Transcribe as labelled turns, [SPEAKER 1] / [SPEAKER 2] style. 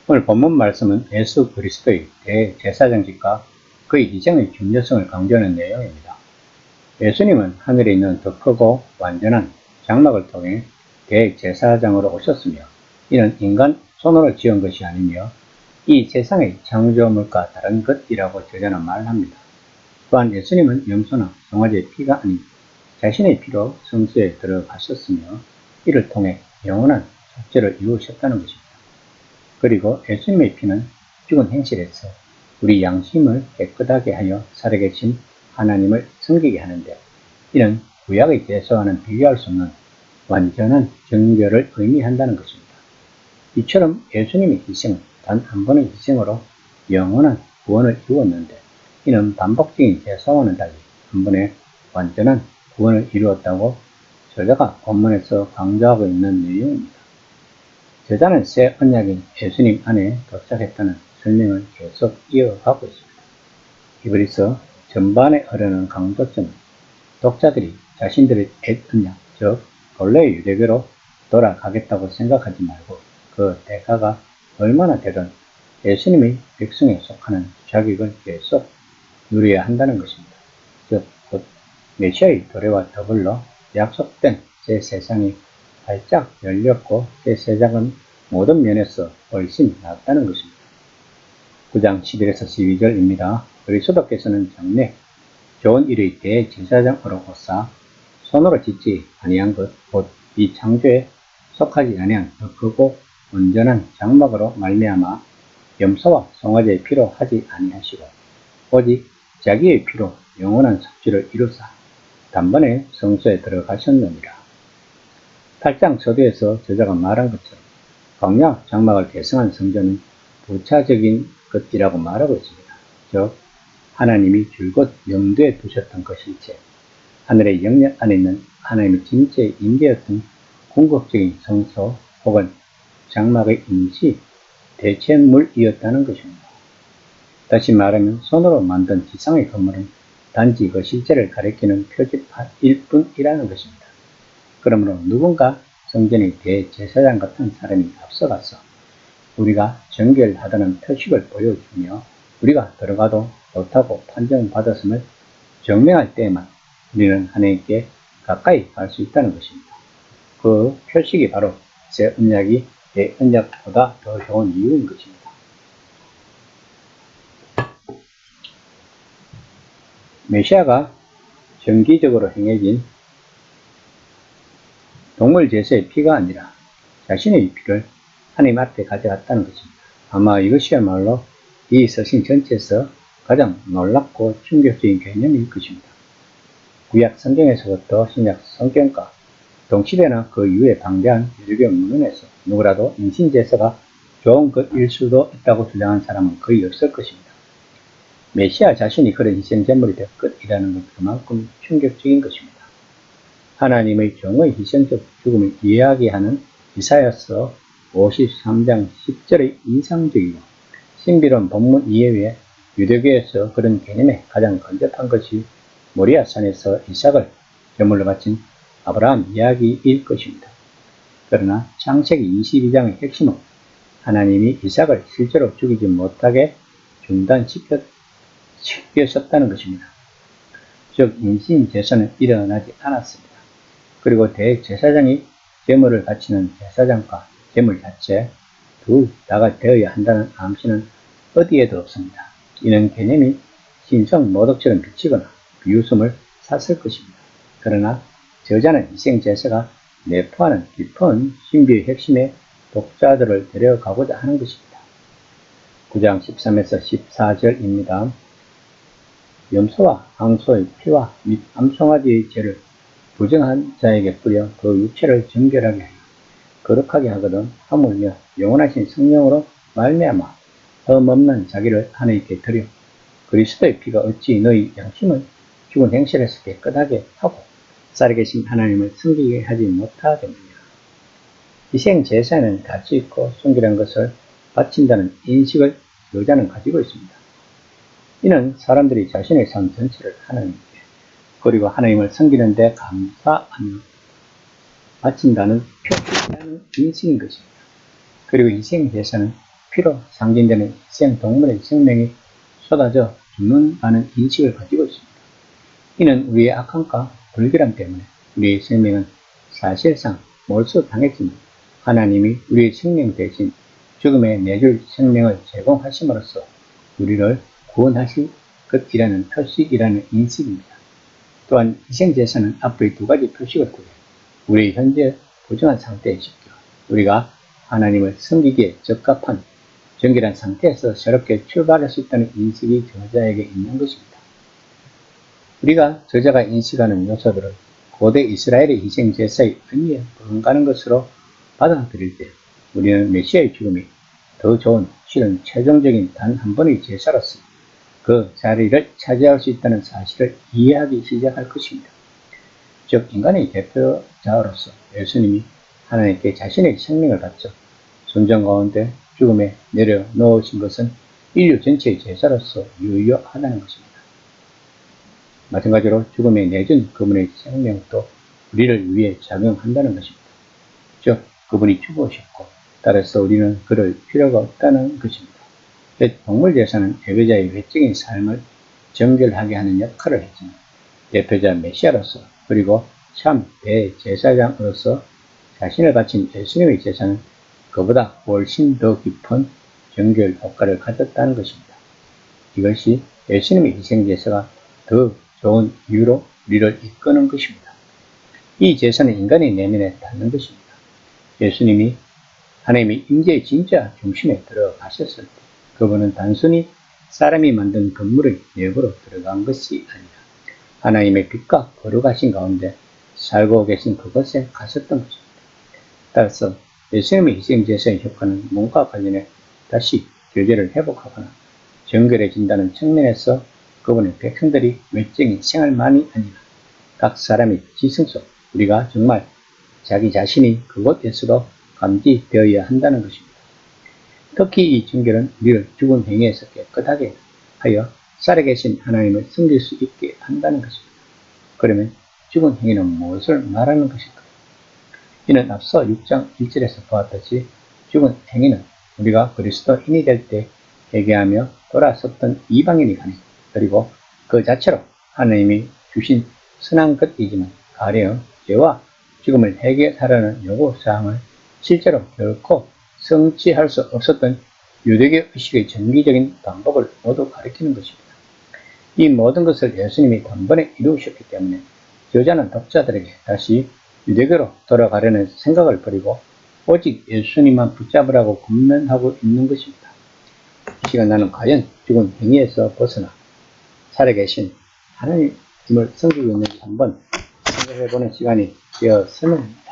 [SPEAKER 1] 오늘 본문 말씀은 예수 그리스도의 대제사장직과 그의 희생의 중요성을 강조하는 내용입니다. 예수님은 하늘에 있는 더 크고 완전한 장막을 통해 대제사장으로 오셨으며 이는 인간 손으로 지은 것이 아니며 이 세상의 창조물과 다른 것이라고 저자는 말합니다. 또한 예수님은 염소나 송아지의 피가 아닌 자신의 피로 성소에 들어가셨으며 이를 통해 영원한 속죄를 이루셨다는 것입니다. 그리고 예수님의 피는 죽은 행실에서 우리 양심을 깨끗하게 하여 살아계신 하나님을 섬기게 하는데 이는 구약의 제사와는 비교할 수 없는 완전한 정결을 의미한다는 것입니다. 이처럼 예수님의 희생은 단 한 번의 희생으로 영원한 구원을 이루었는데 이는 반복적인 제사와는 달리 한 번에 완전한 구원을 이루었다고 저자가 본문에서 강조하고 있는 내용입니다. 저자는 새 언약인 예수님 안에 도착했다는 설명을 계속 이어가고 있습니다. 히브리서 전반에 흐르는 강조점은 독자들이 자신들의 옛 언약, 즉 본래의 유대교로 돌아가겠다고 생각하지 말고 그 대가가 얼마나 되든 예수님의 백성에 속하는 자격을 계속 누려야 한다는 것입니다. 즉, 곧 메시아의 도래와 더불어 약속된 새 세상이 활짝 열렸고 새 세상은 모든 면에서 훨씬 낫다는 것입니다. 9장 11에서 12절입니다. 그리스도께서는 장래 좋은 일의 대제사장으로 오사 손으로 짓지 아니한 것 곧 이 창조에 속하지 아니한 더 크고 온전한 장막으로 말미암아 염소와 송아지의 피로 하지 아니하시고 오직 자기의 피로 영원한 속죄를 이루사 단번에 성소에 들어가셨느니라. 8장 서두에서 저자가 말한 것처럼 광야 장막을 개성한 성전은 부차적인 것이라고 말하고 있습니다. 즉 하나님이 줄곧 염두에 두셨던 것일체 하늘의 영역 안에 있는 하나님의 진짜의 임재였던 궁극적인 성소 혹은 장막의 임시 대체물이었다는 것입니다. 다시 말하면 손으로 만든 지상의 건물은 단지 그 실제를 가리키는 표지판일 뿐이라는 것입니다. 그러므로 누군가 성전의 대제사장 같은 사람이 앞서가서 우리가 정결하다는 표식을 보여주며 우리가 들어가도 좋다고 판정받았음을 증명할 때에만 우리는 하나님께 가까이 갈 수 있다는 것입니다. 그 표식이 바로 새 언약이 새 언약보다 더 좋은 이유인 것입니다. 메시아가 정기적으로 행해진 동물 제사의 피가 아니라 자신의 피를 하나님 앞에 가져갔다는 것입니다. 아마 이것이야말로 이 서신 전체에서 가장 놀랍고 충격적인 개념일 것입니다. 구약 성경에서부터 신약 성경과 동시대나 그 이후에 방대한 유대교 문헌에서 누구라도 인신제사가 좋은 것일 수도 있다고 주장한 사람은 거의 없을 것입니다. 메시아 자신이 그런 희생제물이 될 것이라는 것 그만큼 충격적인 것입니다. 하나님의 종의 희생적 죽음을 이야기하는 이사야서 53장 10절의 인상적이고 신비로운 본문 이외에 유대교에서 그런 개념에 가장 근접한 것이 모리아산에서 이삭을 제물로 바친 아브라함 이야기일 것입니다. 그러나 창세기 22장의 핵심은 하나님이 이삭을 실제로 죽이지 못하게 중단시켰다는 것입니다. 즉 인신제사는 일어나지 않았습니다. 그리고 대제사장이 제물을 바치는 제사장과 제물 자체 둘 다가 되어야 한다는 암시는 어디에도 없습니다. 이는 개념이 신성 모독처럼 비치거나 비웃음을 샀을 것입니다. 그러나 저자는 희생제사가 내포하는 깊은 신비의 핵심에 독자들을 데려가고자 하는 것입니다. 9장 13에서 14절입니다. 염소와 항소의 피와 및 암송아지의 죄를 부정한 자에게 뿌려 그 육체를 정결하게 하여 거룩하게 하거든 하물며 영원하신 성령으로 말미암아 흠없는 자기를 하나님께 드려 그리스도의 피가 어찌 너희 양심을 죽은 행실에서 깨끗하게 하고 살아계신 하나님을 섬기게 하지 못하겠느냐. 희생 제사에는 가치 있고 순결한 것을 바친다는 인식을 여자는 가지고 있습니다. 이는 사람들이 자신의 삶 전체를 하나님께 그리고 하나님을 섬기는 데 감사하며 바친다는 표시라는 인식인 것입니다. 그리고 희생 제사는 피로 상징되는 희생 동물의 생명이 쏟아져 죽는다는 인식을 가지고 있습니다. 이는 우리의 악함과 불결함 때문에 우리의 생명은 사실상 몰수당했지만 하나님이 우리의 생명 대신 죽음에 내줄 생명을 제공하심으로써 우리를 구원하실 것이라는 표식이라는 인식입니다. 또한 희생제사는 앞의 두 가지 표식을 구해 우리의 현재 부정한 상태에 지켜 우리가 하나님을 섬기기에 적합한 정결한 상태에서 새롭게 출발할 수 있다는 인식이 저자에게 있는 것입니다. 우리가 저자가 인식하는 요소들을 고대 이스라엘의 희생제사의 의미에 버금가는 것으로 받아들일 때 우리는 메시아의 죽음이 더 좋은, 실은 최종적인 단 한 번의 제사로서 그 자리를 차지할 수 있다는 사실을 이해하기 시작할 것입니다. 즉 인간의 대표자로서 예수님이 하나님께 자신의 생명을 바쳐 순종 가운데 죽음에 내려놓으신 것은 인류 전체의 제사로서 유효하다는 것입니다. 마찬가지로 죽음에 내준 그분의 생명도 우리를 위해 작용한다는 것입니다. 즉 그분이 죽으셨고 따라서 우리는 그럴 필요가 없다는 것입니다. 동물 제사는 예배자의 외적인 삶을 정결하게 하는 역할을 했지만 대표자 메시아로서 그리고 참 대제사장으로서 자신을 바친 예수님의 제사는 그보다 훨씬 더 깊은 정결 효과를 가졌다는 것입니다. 이것이 예수님의 희생제사가 더 좋은 이유로 우리를 이끄는 것입니다. 이 제사는 인간의 내면에 닿는 것입니다. 예수님이 하나님의 임재의 진짜 중심에 들어가셨을 때 그분은 단순히 사람이 만든 건물의 내부로 들어간 것이 아니라 하나님의 빛과 거룩하신 가운데 살고 계신 그곳에 가셨던 것입니다. 따라서 예수님의 희생제사의 효과는 몸과 관련해 다시 교제를 회복하거나 정결해진다는 측면에서 그분의 백성들이 외적인 생활만이 아니라 각 사람의 지성 속 우리가 정말 자기 자신이 그곳에서도 감지되어야 한다는 것입니다. 특히 이 정결은 우리를 죽은 행위에서 깨끗하게 하여 살아계신 하나님을 섬길 수 있게 한다는 것입니다. 그러면 죽은 행위는 무엇을 말하는 것일까요? 이는 앞서 6장 1절에서 보았듯이 죽은 행위는 우리가 그리스도인이 될 때 회개하며 돌아섰던 이방인이 가는 그리고 그 자체로 하나님이 주신 선한 것이지만 가령 죄와 죽음을 해결하라는 요구사항을 실제로 결코 성취할 수 없었던 유대교 의식의 정기적인 방법을 모두 가리키는 것입니다. 이 모든 것을 예수님이 단번에 이루셨기 때문에 저자는 독자들에게 다시 유대교로 돌아가려는 생각을 버리고 오직 예수님만 붙잡으라고 권면하고 있는 것입니다. 이 시간 나는 과연 죽은 행위에서 벗어나 살아계신 하나님을 섬기고 있는지 한번 생각해보는 시간이 되었으면